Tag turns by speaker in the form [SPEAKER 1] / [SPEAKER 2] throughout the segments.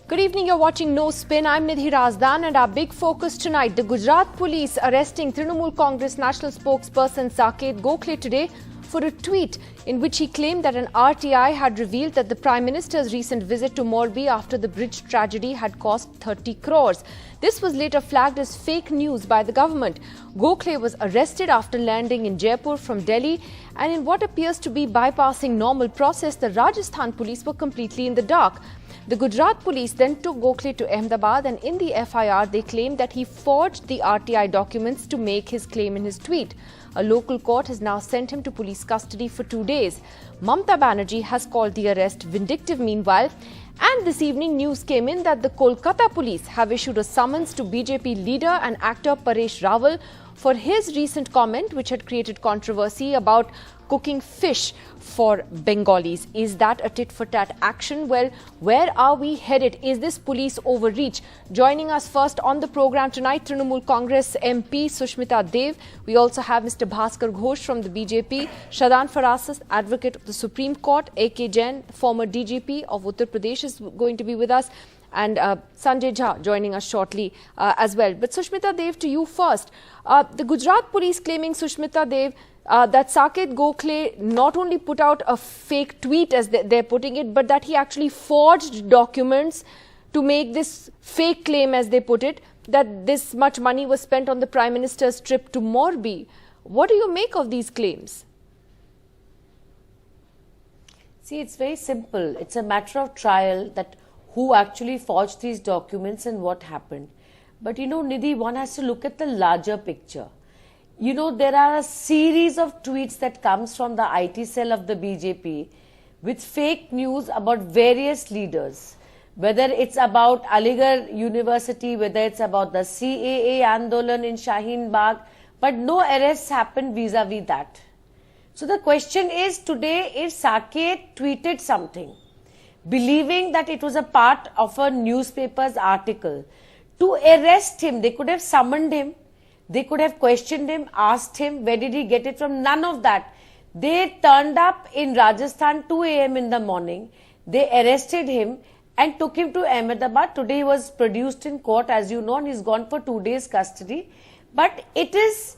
[SPEAKER 1] Good evening, you're watching No Spin. I'm Nidhi Razdan and our big focus tonight. The Gujarat police arresting Trinamool Congress national spokesperson Saket Gokhale today for a tweet in which he claimed that an RTI had revealed that the Prime Minister's recent visit to Morbi after the bridge tragedy had cost 30 crores. This was later flagged as fake news by the government. Gokhale was arrested after landing in Jaipur from Delhi, and in what appears to be bypassing normal process, the Rajasthan police were completely in the dark. The Gujarat police then took Gokhale to Ahmedabad, and in the FIR they claimed that he forged the RTI documents to make his claim in his tweet. A local court has now sent him to police custody for 2 days. Mamata Banerjee has called the arrest vindictive meanwhile. And this evening news came in that the Kolkata police have issued a summons to BJP leader and actor Paresh Rawal for his recent comment which had created controversy about cooking fish for Bengalis. Is that a tit-for-tat action? Well, where are we headed? Is this police overreach? Joining us first on the program tonight, Trinamool Congress MP Sushmita Dev. We also have Mr. Bhaskar Ghosh from the BJP, Shadan Farasat, advocate of the Supreme Court, A.K. Jain, former DGP of Uttar Pradesh, is going to be with us, and Sanjay Jha joining us shortly as well. But Sushmita Dev, to you first. The Gujarat police claiming, Sushmita Dev, that Saket Gokhale not only put out a fake tweet, as they're putting it, but that he actually forged documents to make this fake claim, as they put it, that this much money was spent on the Prime Minister's trip to Morbi. What do you make of these claims?
[SPEAKER 2] See, it's very simple. It's a matter of trial that who actually forged these documents and what happened. But you know, Nidhi, one has to look at the larger picture. You know, there are a series of tweets that comes from the IT cell of the BJP with fake news about various leaders. Whether it's about Aligarh University, whether it's about the CAA Andolan in Shaheen Bagh, but no arrests happened vis-a-vis that. So the question is today, if Saket tweeted something, believing that it was a part of a newspaper's article, to arrest him, they could have summoned him. They could have questioned him, asked him, where did he get it from? None of that. They turned up in Rajasthan 2 a.m. in the morning. They arrested him and took him to Ahmedabad. Today he was produced in court, as you know, and he's gone for 2 days custody. But there's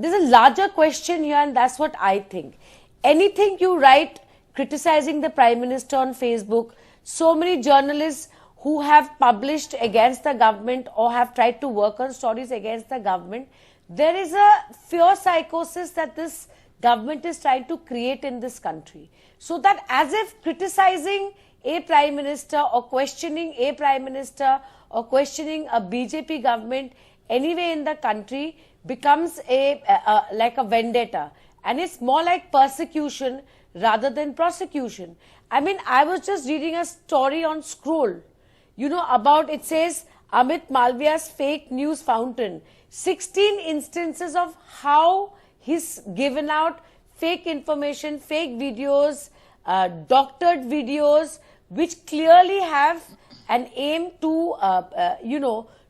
[SPEAKER 2] a larger question here, and that's what I think. Anything you write criticizing the Prime Minister on Facebook, so many journalists who have published against the government or have tried to work on stories against the government, there is a fear psychosis that this government is trying to create in this country. So that as if criticizing a Prime Minister or questioning a Prime Minister or questioning a BJP government anywhere in the country becomes like a vendetta. And it's more like persecution rather than prosecution. I mean, I was just reading a story on Scroll. You know, about, it says, Amit Malviya's fake news fountain. 16 instances of how he's given out fake information, fake videos, doctored videos, which clearly have an aim to,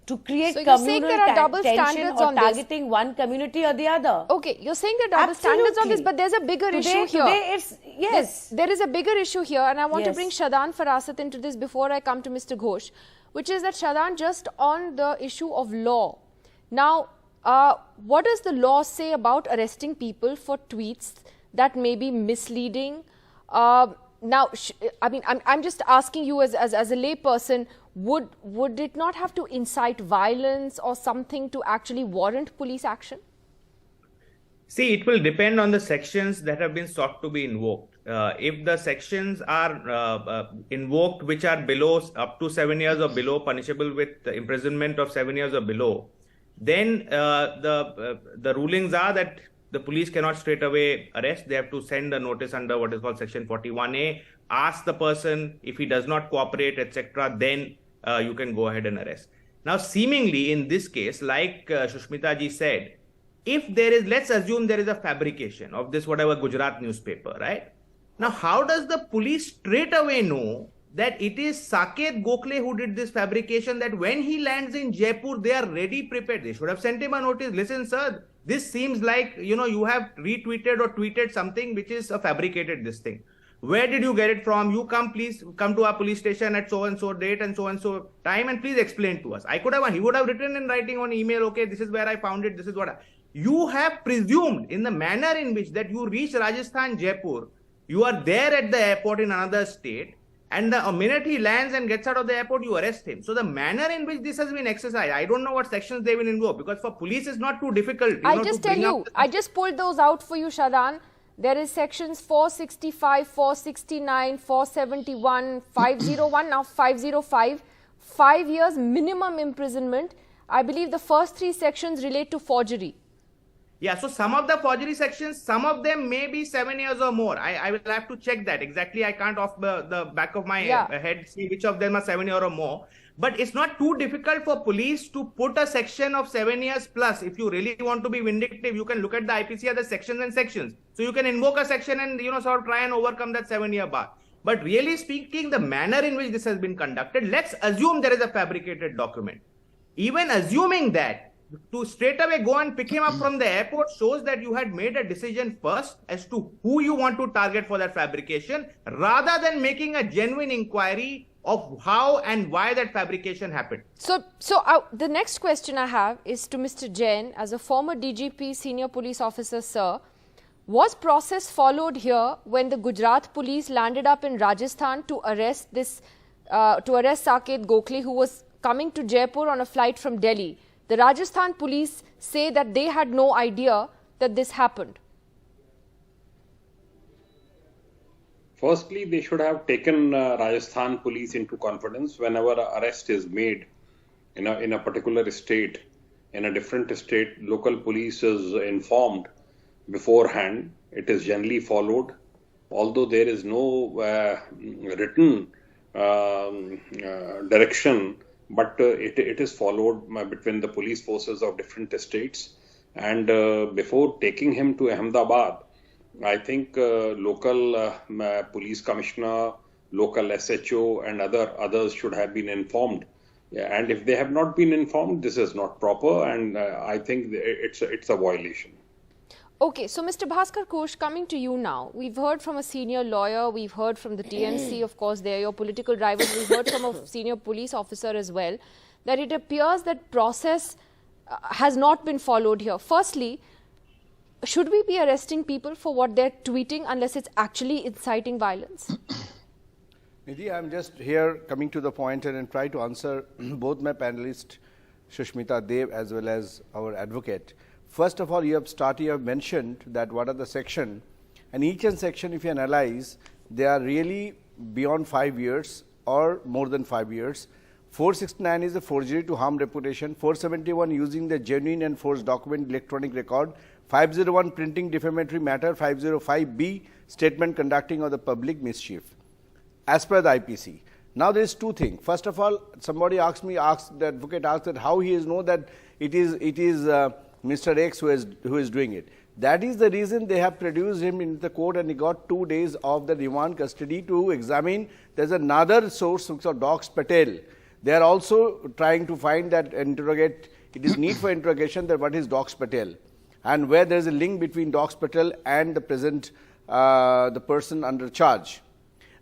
[SPEAKER 2] to create communal tension or targeting one community or the other.
[SPEAKER 1] Okay, you're saying there are double standards on this, but there's a bigger issue here.
[SPEAKER 2] Yes.
[SPEAKER 1] There is a bigger issue here, and I want to bring Shadan Farasat into this before I come to Mr. Ghosh, which is that, Shadan, just on the issue of law. Now, what does the law say about arresting people for tweets that may be misleading? Now, I mean, I'm just asking you as a lay person, would it not have to incite violence or something to actually warrant police action?
[SPEAKER 3] See, it will depend on the sections that have been sought to be invoked. If the sections are invoked which are below, up to 7 years or below, punishable with imprisonment of 7 years or below, then the rulings are that the police cannot straight away arrest. They have to send a notice under what is called section 41A, ask the person, if he does not cooperate, etc., then you can go ahead and arrest. Now, seemingly in this case, like Sushmita ji said, if there is, let's assume there is a fabrication of this whatever Gujarat newspaper, right? Now, how does the police straight away know that it is Saket Gokhale who did this fabrication, that when he lands in Jaipur, they are ready, prepared? They should have sent him a notice. Listen, sir, this seems like, you have retweeted or tweeted something which is a fabricated this thing. Where did you get it from? You please come to our police station at so and so date and so time and please explain to us. He would have written in writing on email, okay, this is where I found it, this is what you have presumed in the manner in which that you reach Rajasthan, Jaipur, you are there at the airport in another state, and the minute he lands and gets out of the airport, you arrest him. So the manner in which this has been exercised, I don't know what sections they will invoke, because for police it's not too difficult.
[SPEAKER 1] I just pulled those out for you, Shadan. There is sections 465, 469, 471, 501, now 505, 5 years minimum imprisonment. I believe the first 3 sections relate to forgery.
[SPEAKER 3] Yeah, so some of the forgery sections, some of them may be 7 years or more. I will have to check that. Exactly, I can't off the back of my head see which of them are 7 years or more. But it's not too difficult for police to put a section of 7 years plus. If you really want to be vindictive, you can look at the IPC as sections and sections. So you can invoke a section and, sort of try and overcome that 7-year bar. But really speaking, the manner in which this has been conducted, let's assume there is a fabricated document. Even assuming that, to straight away go and pick him up from the airport shows that you had made a decision first as to who you want to target for that fabrication, rather than making a genuine inquiry of how and why that fabrication happened.
[SPEAKER 1] So the next question I have is to Mr. Jain. As a former DGP, senior police officer, sir, was process followed here when the Gujarat police landed up in Rajasthan to arrest Saket Gokhale, who was coming to Jaipur on a flight from Delhi? The Rajasthan police say that they had no idea that this happened.
[SPEAKER 4] Firstly, they should have taken Rajasthan police into confidence whenever an arrest is made in a particular state. In a different state, local police is informed beforehand. It is generally followed. Although there is no written direction, but it is followed between the police forces of different states. And before taking him to Ahmedabad, I think local police commissioner, local SHO and others should have been informed. And if they have not been informed, this is not proper, and I think it's a violation.
[SPEAKER 1] Okay, so Mr. Bhaskar Ghosh, coming to you now. We've heard from a senior lawyer, we've heard from the TMC, of course, they're your political rivals. We've heard from a senior police officer as well, that it appears that process has not been followed here. Firstly, should we be arresting people for what they're tweeting unless it's actually inciting violence?
[SPEAKER 5] Nidhi, I'm just here coming to the point and try to answer both my panelists, Shushmita Dev as well as our advocate. First of all, you have mentioned that what are the section, and each section, if you analyze, they are really beyond 5 years or more than 5 years. 469 is a forgery to harm reputation. 471 using the genuine and forged document electronic record. 501 printing defamatory matter. 505B statement conducting of the public mischief. As per the IPC. Now there is two things. First of all, somebody the advocate asked that how he is know that it is Mr. X who is doing it. That is the reason they have produced him in the court, and he got 2 days of the remand custody to examine. There is another source, Docs Patel. They are also trying to find that interrogate. It is need for interrogation that what is Docs Patel, and where there is a link between Docs Patel and the present the person under charge.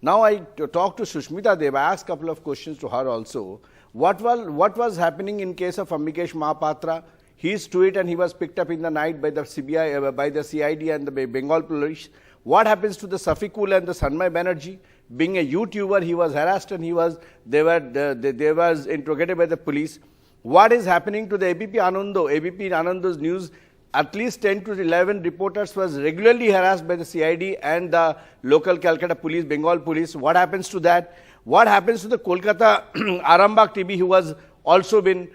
[SPEAKER 5] Now I talked to Shushmita Dev. I asked a couple of questions to her also. What was happening in case of Amikesh Mahapatra? He is to it and he was picked up in the night by the CBI, by the CID and the Bengal police. What happens to the Safikul and the Sanmay Banerjee? Being a YouTuber, he was harassed and they was interrogated by the police. What is happening to the ABP Anando's news? At least 10 to 11 reporters was regularly harassed by the CID and the local Calcutta police, Bengal police. What happens to that? What happens to the Kolkata Arambagh TB who was also been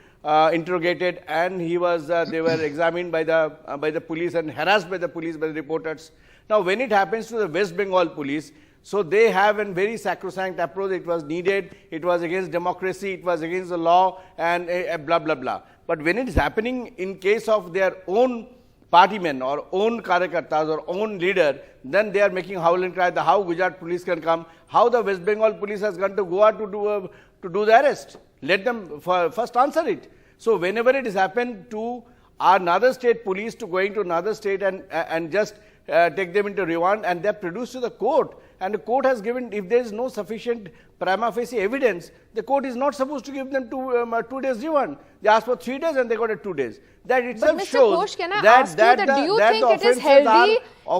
[SPEAKER 5] interrogated, and they were examined by the police and harassed by the police, by the reporters. Now when it happens to the West Bengal police, so they have a very sacrosanct approach. It was needed, it was against democracy, it was against the law, and blah blah blah. But when it is happening in case of their own partymen or own karyakartas or own leader, then they are making howl and cry. How Gujarat police can come, how the West Bengal police has gone to Goa to do the arrest. Let them first answer it. So whenever it has happened to another state police to going to another state and just take them into remand, and they are produced to the court, and the court has given, if there is no sufficient prima facie evidence, the court is not supposed to give them 2 days remand. They asked for 3 days and they got it 2 days. That itself
[SPEAKER 1] But Mr.
[SPEAKER 5] shows
[SPEAKER 1] Ghosh, can I
[SPEAKER 5] that,
[SPEAKER 1] ask you that do you think it is healthy?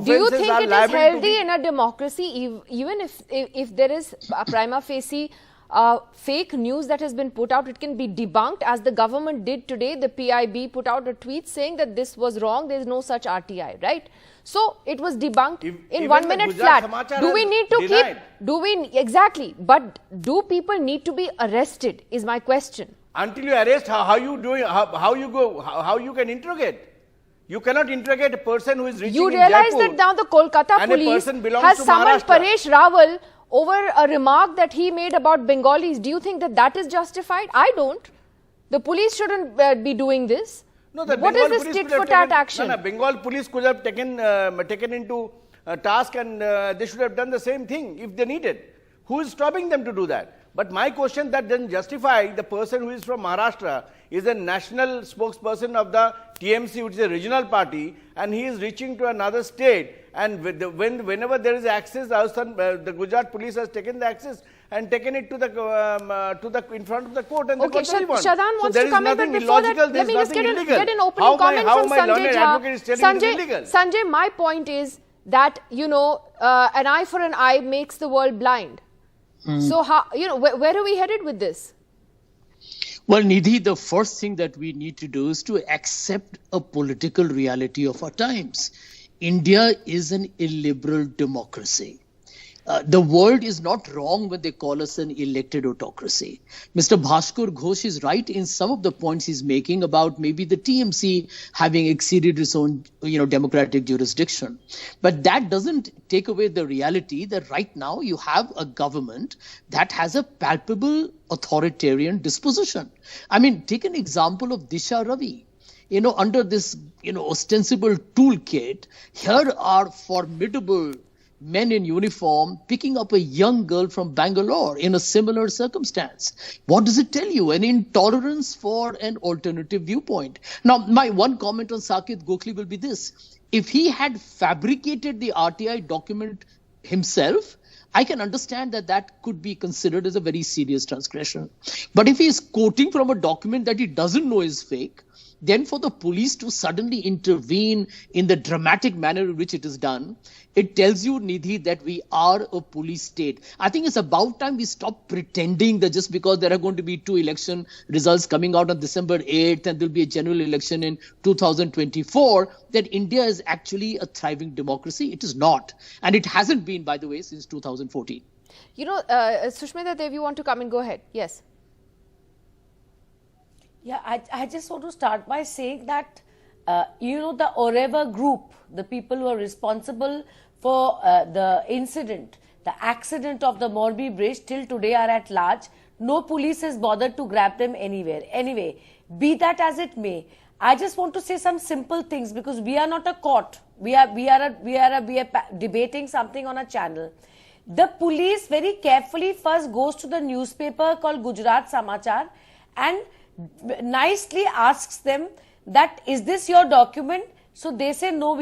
[SPEAKER 1] Do you think it is healthy in a democracy, even if there is a prima facie fake news that has been put out, it can be debunked, as the government did today. The PIB put out a tweet saying that this was wrong, there is no such RTI, right? So it was debunked in 1 minute flat. Do we need to exactly, but do people need to be arrested is my question.
[SPEAKER 5] Until you arrest, how you doing? How you can interrogate? You cannot interrogate a person who is reaching
[SPEAKER 1] You
[SPEAKER 5] in
[SPEAKER 1] realize
[SPEAKER 5] Jaipur
[SPEAKER 1] that now the Kolkata police has summoned Paresh Rawal over a remark that he made about Bengalis. Do you think that that is justified? I don't. The police shouldn't be doing this.
[SPEAKER 5] No, the
[SPEAKER 1] what
[SPEAKER 5] Bengal
[SPEAKER 1] is this tit for tat action?
[SPEAKER 5] No, Bengal police could have taken into task, and they should have done the same thing if they needed. Who is stopping them to do that? But my question, that doesn't justify the person who is from Maharashtra is a national spokesperson of the TMC, which is a regional party, and he is reaching to another state. And whenever there is access, the Gujarat police has taken the access and taken it to the in front of the court, and
[SPEAKER 1] okay, Shadan wants to come in, but before that, let me just get an opening comment from Sanjay. Sanjay, my point is that, you know, an eye for an eye makes the world blind. So how, you know, where are we headed with this?
[SPEAKER 6] Well, Nidhi, the first thing that we need to do is to accept a political reality of our times. India is an illiberal democracy. The world is not wrong when they call us an elected autocracy. Mr. Bhaskar Ghosh is right in some of the points he's making about maybe the TMC having exceeded its own, democratic jurisdiction. But that doesn't take away the reality that right now you have a government that has a palpable authoritarian disposition. I mean, take an example of Disha Ravi. Under this, ostensible toolkit, here are formidable men in uniform picking up a young girl from Bangalore in a similar circumstance. What does it tell you? An intolerance for an alternative viewpoint. Now, my one comment on Saket Gokhale will be this. If he had fabricated the RTI document himself, I can understand that could be considered as a very serious transgression. But if he is quoting from a document that he doesn't know is fake, then for the police to suddenly intervene in the dramatic manner in which it is done, it tells you, Nidhi, that we are a police state. I think it's about time we stop pretending that just because there are going to be 2 election results coming out on December 8th and there'll be a general election in 2024, that India is actually a thriving democracy. It is not. And it hasn't been, by the way, since 2014.
[SPEAKER 1] Sushmita Dev, you want to come in? Go ahead. Yes.
[SPEAKER 2] Yeah, I just want to start by saying that, the Oreva group, the people who are responsible for the incident, the accident of the Morbi bridge, till today are at large. No police has bothered to grab them anywhere. Anyway, be that as it may, I just want to say some simple things, because we are not a court. We are debating something on a channel. The police very carefully first goes to the newspaper called Gujarat Samachar and nicely asks them that, is this your document? So they say, no,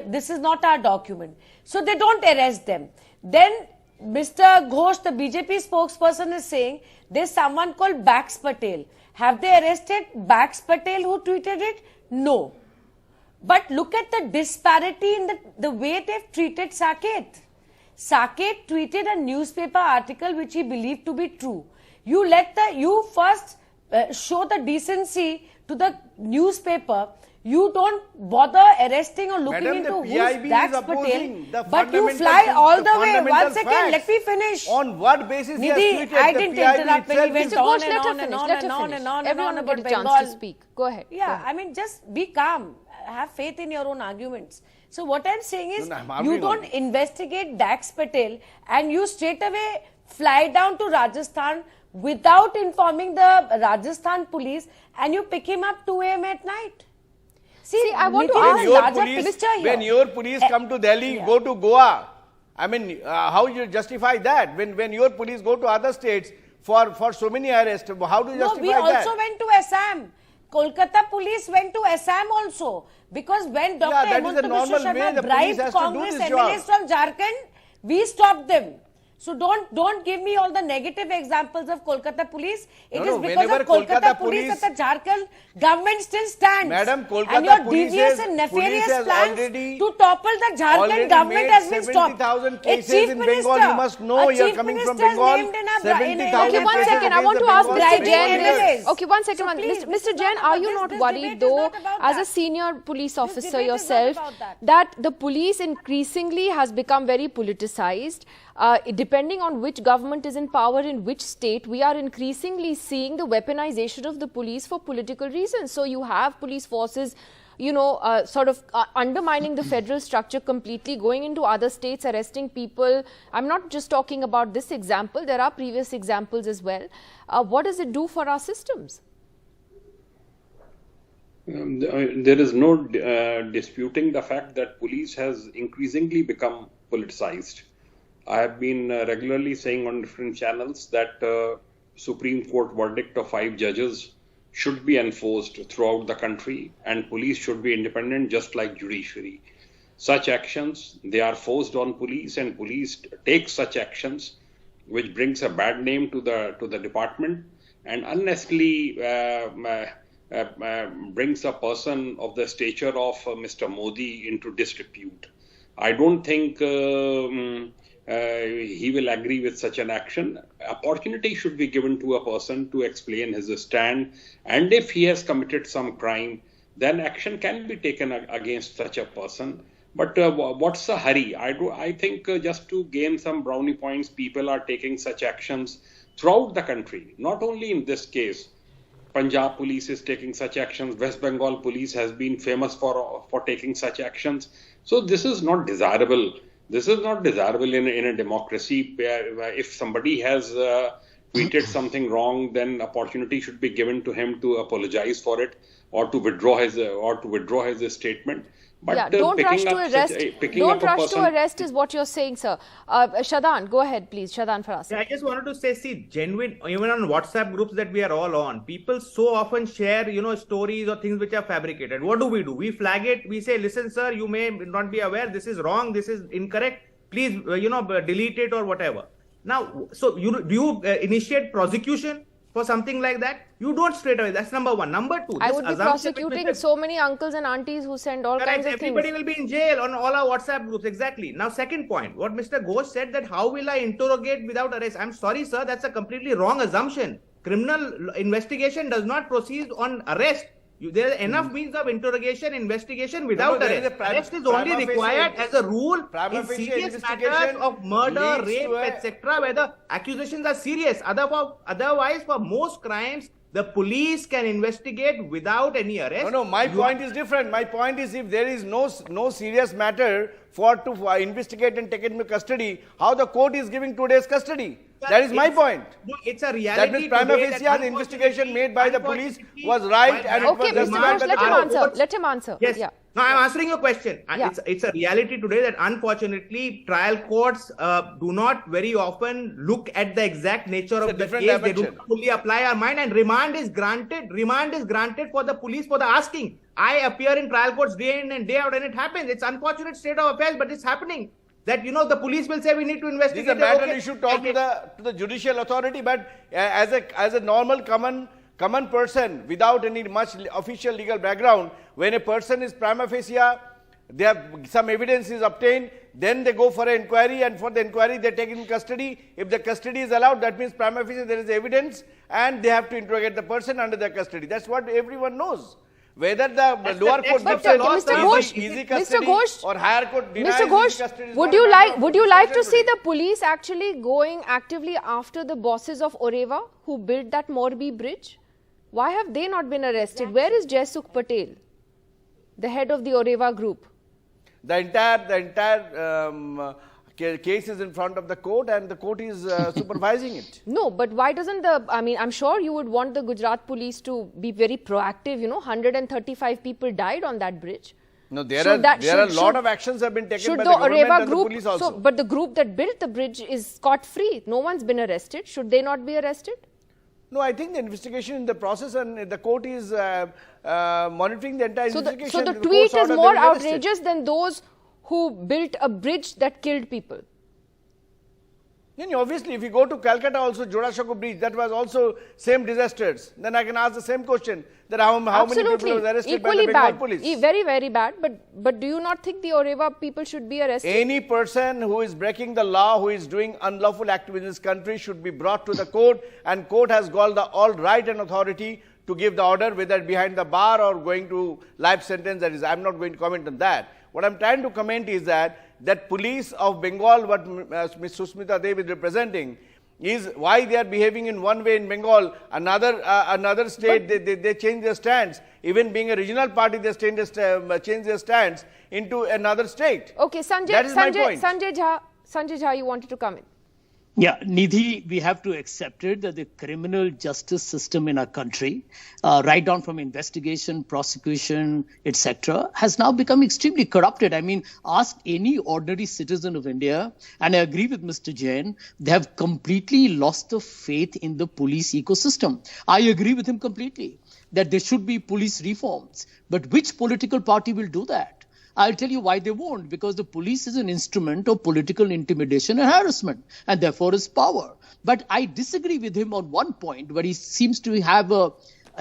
[SPEAKER 2] this is not our document. So they don't arrest them. Then Mr. Ghosh, the BJP spokesperson, is saying there's someone called Bax Patel. Have they arrested Bax Patel who tweeted it? No. But look at the disparity in the way they've treated Saket. Saket tweeted a newspaper article which he believed to be true. You first show the decency to the newspaper. You don't bother arresting or looking into who's Bax Patel, but you fly all the way. 1 second, let me finish.
[SPEAKER 5] On what basis?
[SPEAKER 2] Nidhi, I didn't interrupt when he went on and on and on and on and on.
[SPEAKER 1] Everyone will get a chance to speak. Go ahead.
[SPEAKER 2] Yeah, I mean, just be calm. Have faith in your own arguments. So what I'm saying is, you don't investigate Bax Patel and you straight away fly down to Rajasthan without informing the Rajasthan police, and you pick him up 2 a.m. at night. See, I want to ask a larger picture here.
[SPEAKER 5] When your police come to Delhi, go to Goa, I mean, how you justify that? When your police go to other states for so many arrests, how do you justify that?
[SPEAKER 2] No, we also went to Assam. Kolkata police went to Assam also. Because when Dr. Hemant Biswa Sharma bribed Congress MLAs from Jharkhand, We stopped them. So don't give me all the negative examples of Kolkata police. It is because of Kolkata police that the Jharkhand government still stands.
[SPEAKER 5] Madam, Kolkata
[SPEAKER 2] and your
[SPEAKER 5] police
[SPEAKER 2] devious
[SPEAKER 5] has-
[SPEAKER 2] and
[SPEAKER 5] police
[SPEAKER 2] nefarious
[SPEAKER 5] has
[SPEAKER 2] plans
[SPEAKER 5] already-
[SPEAKER 2] to topple the Jharkhand government has been stopped.
[SPEAKER 5] 70,000
[SPEAKER 2] A
[SPEAKER 5] cases
[SPEAKER 2] chief
[SPEAKER 5] in
[SPEAKER 2] minister,
[SPEAKER 5] Bengal. You must know
[SPEAKER 2] a
[SPEAKER 5] you're
[SPEAKER 2] chief
[SPEAKER 5] coming from
[SPEAKER 2] minister
[SPEAKER 5] Bengal.
[SPEAKER 2] named in a
[SPEAKER 5] 70,000
[SPEAKER 1] Okay, one
[SPEAKER 5] cases
[SPEAKER 1] second. I
[SPEAKER 5] against
[SPEAKER 1] want
[SPEAKER 5] the
[SPEAKER 1] to ask
[SPEAKER 5] Bengal
[SPEAKER 1] Mr.
[SPEAKER 5] state
[SPEAKER 2] Bribing
[SPEAKER 1] Jain.
[SPEAKER 2] MLAs.
[SPEAKER 1] Okay, one second.
[SPEAKER 2] So please,
[SPEAKER 1] Mr.
[SPEAKER 2] this is
[SPEAKER 1] Jain,
[SPEAKER 2] not
[SPEAKER 1] are
[SPEAKER 2] about
[SPEAKER 1] you
[SPEAKER 2] this.
[SPEAKER 1] not
[SPEAKER 2] This
[SPEAKER 1] worried
[SPEAKER 2] debate is
[SPEAKER 1] though,
[SPEAKER 2] not about
[SPEAKER 1] as a
[SPEAKER 2] that.
[SPEAKER 1] senior police officer
[SPEAKER 2] debate is not
[SPEAKER 1] yourself,
[SPEAKER 2] about
[SPEAKER 1] that the police increasingly has become very politicized? Depending on which government is in power in which state, we are increasingly seeing the weaponization of the police for political reasons. So you have police forces, sort of undermining the federal structure completely, going into other states, arresting people. I'm not just talking about this example. There are previous examples as well. What does it do for our systems?
[SPEAKER 4] There is no disputing the fact that police has increasingly become politicized. I have been regularly saying on different channels that Supreme Court verdict of 5 judges should be enforced throughout the country, and police should be independent just like judiciary. Such actions, they are forced on police, and police take such actions which brings a bad name to the department and unnecessarily brings a person of the stature of Mr. Modi into disrepute. I don't think he will agree with such an action. Opportunity should be given to a person to explain his stand, and if he has committed some crime, then action can be taken against such a person. But what's the hurry? I think just to gain some brownie points, people are taking such actions throughout the country, not only in this case. Punjab police is taking such actions. West Bengal police has been famous for taking such actions. So this is not desirable. This is not desirable in a democracy. If somebody has tweeted something wrong, then opportunity should be given to him to apologize for it or to withdraw his statement. But
[SPEAKER 1] Yeah, don't rush to arrest. Don't rush to
[SPEAKER 4] person,
[SPEAKER 1] arrest is what you're saying, sir. Shadan, go ahead, please. Shadan Farasi.
[SPEAKER 3] Yeah, I just wanted to say, see, genuine, even on WhatsApp groups that we are all on, people so often share, stories or things which are fabricated. What do? We flag it. We say, listen, sir, you may not be aware. This is wrong. This is incorrect. Please, delete it or whatever. Now, so do you initiate prosecution for something like that? You don't straight away. That's number one. Number two,
[SPEAKER 1] I would be prosecuting so many uncles and aunties who send all kinds of
[SPEAKER 3] everybody
[SPEAKER 1] things.
[SPEAKER 3] will be in jail on all our WhatsApp groups. Exactly. Now, second point, what Mr. Ghosh said, that how will I interrogate without arrest? I'm sorry, sir, that's a completely wrong assumption. Criminal investigation does not proceed on arrest. There are enough means of interrogation, investigation without arrest. Arrest is only required as a rule in serious matters of murder, rape, etc., where the accusations are serious. Otherwise, for most crimes, the police can investigate without any arrest.
[SPEAKER 5] No, my point is different. My point is, if there is no serious matter to investigate and take into custody, how the court is giving 2 days custody? That is my point.
[SPEAKER 3] No, it's a reality.
[SPEAKER 5] That means prima facie the investigation made by the police was right and it
[SPEAKER 1] Okay,
[SPEAKER 5] was
[SPEAKER 1] Mr.
[SPEAKER 5] justified
[SPEAKER 1] Ghosh,
[SPEAKER 5] by the
[SPEAKER 1] let him
[SPEAKER 5] court.
[SPEAKER 1] answer. Let him answer.
[SPEAKER 3] Yes.
[SPEAKER 1] Yeah.
[SPEAKER 3] No, I'm answering your question.
[SPEAKER 1] Yeah.
[SPEAKER 3] It's a reality today that unfortunately trial courts do not very often look at the exact nature of the case. They do not fully apply our mind, and remand is granted. Remand is granted for the police for the asking. I appear in trial courts day in and day out, and it happens. It's unfortunate state of affairs, but it's happening. That the police will say we need to investigate.
[SPEAKER 5] This is a matter you should talk to the judicial authority, but as a normal common person without any much official legal background, when a person is prima facie, they have some evidence is obtained, then they go for an inquiry, and for the inquiry they take in custody. If the custody is allowed, that means prima facie there is evidence, and they have to interrogate the person under their custody. That's what everyone knows. Whether the lower court gives easy custody or higher court denies
[SPEAKER 1] Mr. Ghosh,
[SPEAKER 5] easy custody,
[SPEAKER 1] would you like to see the police actually going actively after the bosses of Oreva who built that Morbi bridge? Why have they not been arrested? Where is Jaisukh Patel, the head of the Oreva group?
[SPEAKER 5] The entire case is in front of the court, and the court is supervising it.
[SPEAKER 1] No, but why doesn't I'm sure you would want the Gujarat police to be very proactive. 135 people died on that bridge.
[SPEAKER 5] No, there are a lot of actions have been taken by the government and the police also.
[SPEAKER 1] But the group that built the bridge is scot-free. No one's been arrested. Should they not be arrested?
[SPEAKER 5] No, I think the investigation in the process, and the court is monitoring the entire investigation.
[SPEAKER 1] So the tweet is more outrageous than those who built a bridge that killed people.
[SPEAKER 5] Obviously, if you go to Calcutta also, Jodhapur Bridge, that was also same disasters. Then I can ask the same question, that how many people were arrested
[SPEAKER 1] equally
[SPEAKER 5] by the
[SPEAKER 1] bad.
[SPEAKER 5] Bengal police?
[SPEAKER 1] Very, very bad. But do you not think the Oreva people should be arrested?
[SPEAKER 5] Any person who is breaking the law, who is doing unlawful activity in this country should be brought to the court, and court has got the all right and authority to give the order, whether behind the bar or going to life sentence. That is, I'm not going to comment on that. What I'm trying to comment is that police of Bengal, what Ms. Susmita Dev is representing, is why they are behaving in one way in Bengal, another state they change their stance. Even being a regional party, they change their stance into another state.
[SPEAKER 1] Okay, Sanjay,
[SPEAKER 5] that is my point.
[SPEAKER 1] Sanjay Jha, you wanted to come in.
[SPEAKER 6] Yeah, Nidhi, we have to accept it that the criminal justice system in our country, right down from investigation, prosecution, etc., has now become extremely corrupted. I mean, ask any ordinary citizen of India, and I agree with Mr. Jain, they have completely lost the faith in the police ecosystem. I agree with him completely that there should be police reforms. But which political party will do that? I'll tell you why they won't, because the police is an instrument of political intimidation and harassment, and therefore is power. But I disagree with him on one point, where he seems to have a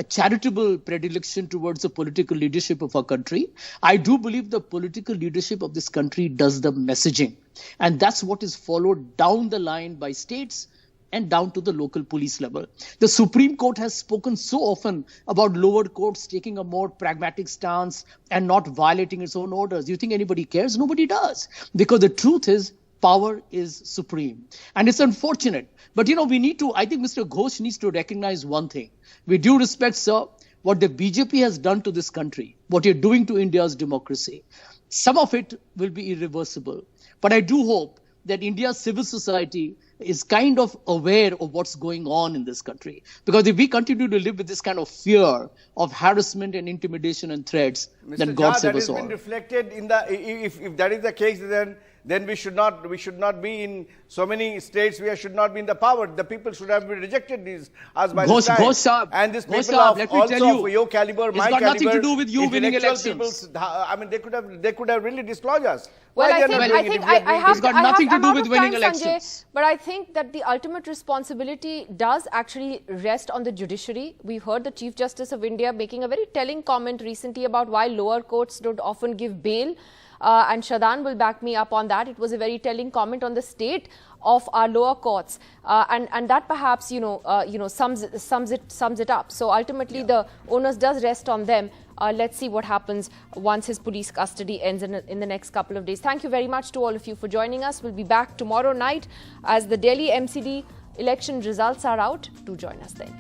[SPEAKER 6] charitable predilection towards the political leadership of our country. I do believe the political leadership of this country does the messaging, and that's what is followed down the line by states and down to the local police level. The Supreme Court has spoken so often about lower courts taking a more pragmatic stance and not violating its own orders. You think anybody cares? Nobody does. Because the truth is, power is supreme. And it's unfortunate. But, I think Mr. Ghosh needs to recognize one thing. With due respect, sir, what the BJP has done to this country, what you're doing to India's democracy, some of it will be irreversible. But I do hope that India's civil society is kind of aware of what's going on in this country. Because if we continue to live with this kind of fear of harassment and intimidation and threats, then God save us all.
[SPEAKER 5] That has been reflected in the, if that is the case, then we should not be in so many states. We should not be in the power. The people should have been rejected these as by the time. And these people of your caliber, my caliber,
[SPEAKER 6] it's got nothing to do with you winning elections.
[SPEAKER 5] They could have really dislodged us.
[SPEAKER 1] Well, I think
[SPEAKER 6] it's got nothing to do with winning elections.
[SPEAKER 1] But I think that the ultimate responsibility does actually rest on the judiciary. We've heard the Chief Justice of India making a very telling comment recently about why lower courts don't often give bail. And Shadan will back me up on that. It was a very telling comment on the state of our lower courts, and that perhaps sums it up. So ultimately, the onus does rest on them. Let's see what happens once his police custody ends in the next couple of days. Thank you very much to all of you for joining us. We'll be back tomorrow night as the Delhi MCD election results are out. Do join us then.